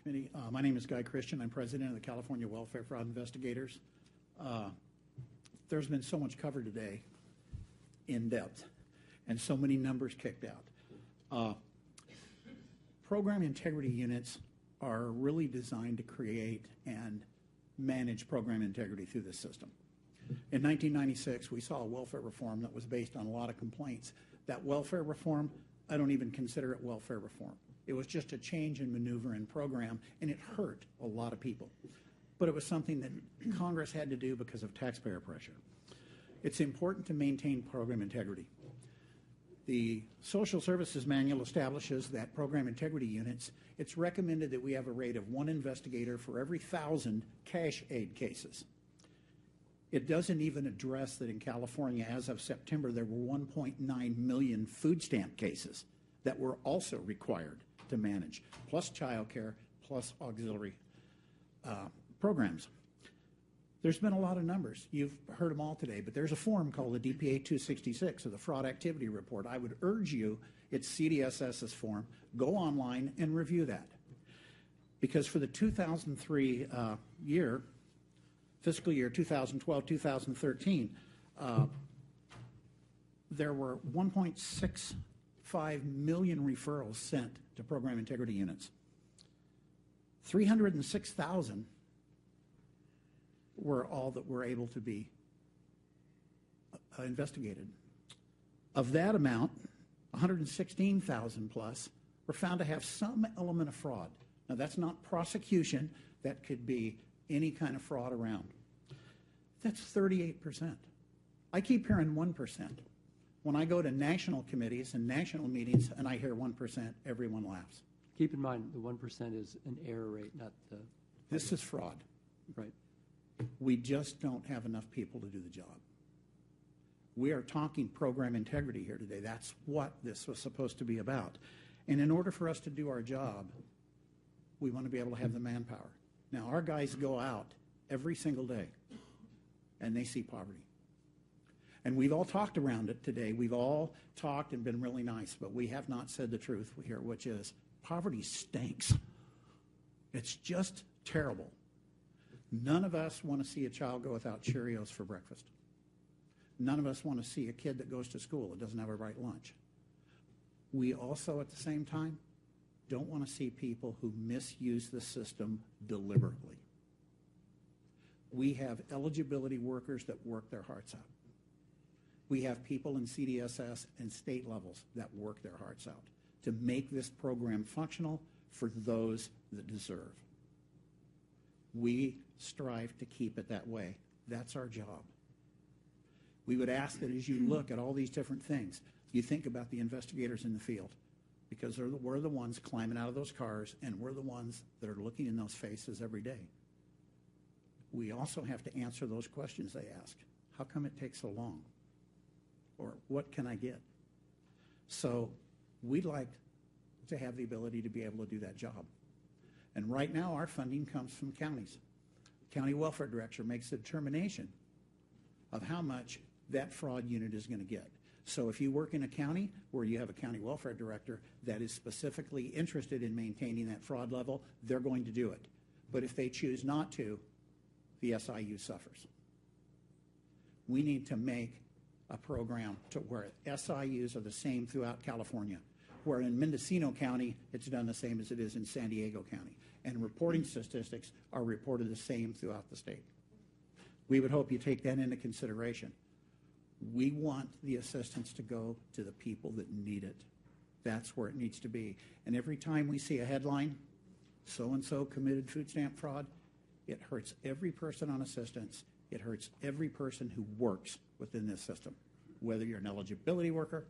Committee. My name is Guy Christian. I'm president of the California Welfare Fraud Investigators. There's been so much covered today in depth and so many numbers kicked out. Program integrity units are really designed to create and manage program integrity through this system. In 1996, we saw a welfare reform that was based on a lot of complaints. That welfare reform, I don't even consider it welfare reform. It was just a change in maneuver and program, and it hurt a lot of people. But it was something that Congress had to do because of taxpayer pressure. It's important to maintain program integrity. The Social Services Manual establishes that program integrity units, it's recommended that we have a rate of 1 investigator for every 1,000 cash aid cases. It doesn't even address that in California, as of September, there were 1.9 million food stamp cases that were also required to manage, plus child care, plus auxiliary programs. There's been a lot of numbers. You've heard them all today, but there's a form called the DPA 266, or the Fraud Activity Report. I would urge you, it's CDSS's form, go online and review that. Because for the 2003 fiscal year 2012-2013, there were 1.65 million referrals sent to program integrity units. 306,000 were all that were able to be investigated. Of that amount, 116,000 plus were found to have some element of fraud. Now, that's not prosecution. That could be any kind of fraud around. That's 38%. I keep hearing 1%. When I go to national committees and national meetings and I hear 1%, everyone laughs. Keep in mind, the 1% is an error rate, not the... This is fraud. Right. We just don't have enough people to do the job. We are talking program integrity here today. That's what this was supposed to be about. And in order for us to do our job, we want to be able to have the manpower. Now, our guys go out every single day, and they see poverty. And we've all talked around it today. We've all talked and been really nice, but we have not said the truth here, which is poverty stinks. It's just terrible. None of us want to see a child go without Cheerios for breakfast. None of us want to see a kid that goes to school that doesn't have a right lunch. We also, at the same time, don't want to see people who misuse the system deliberately. We have eligibility workers that work their hearts out. We have people in CDSS and state levels that work their hearts out to make this program functional for those that deserve. We strive to keep it that way. That's our job. We would ask that as you look at all these different things, you think about the investigators in the field, because we're the ones climbing out of those cars, and we're the ones that are looking in those faces every day. We also have to answer those questions they ask. How come it takes so long? Or what can I get? So we'd like to have the ability to be able to do that job. And right now, our funding comes from counties. County welfare director makes a determination of how much that fraud unit is going to get. So if you work in a county where you have a county welfare director that is specifically interested in maintaining that fraud level, they're going to do it. But if they choose not to, the SIU suffers. We need to make a program to where SIUs are the same throughout California, where in Mendocino County, it's done the same as it is in San Diego County. And reporting statistics are reported the same throughout the state. We would hope you take that into consideration. We want the assistance to go to the people that need it. That's where it needs to be. And every time we see a headline, so-and-so committed food stamp fraud, it hurts every person on assistance. It hurts every person who works within this system, whether you're an eligibility worker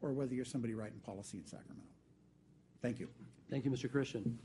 or whether you're somebody writing policy in Sacramento. Thank you. Thank you, Mr. Christian.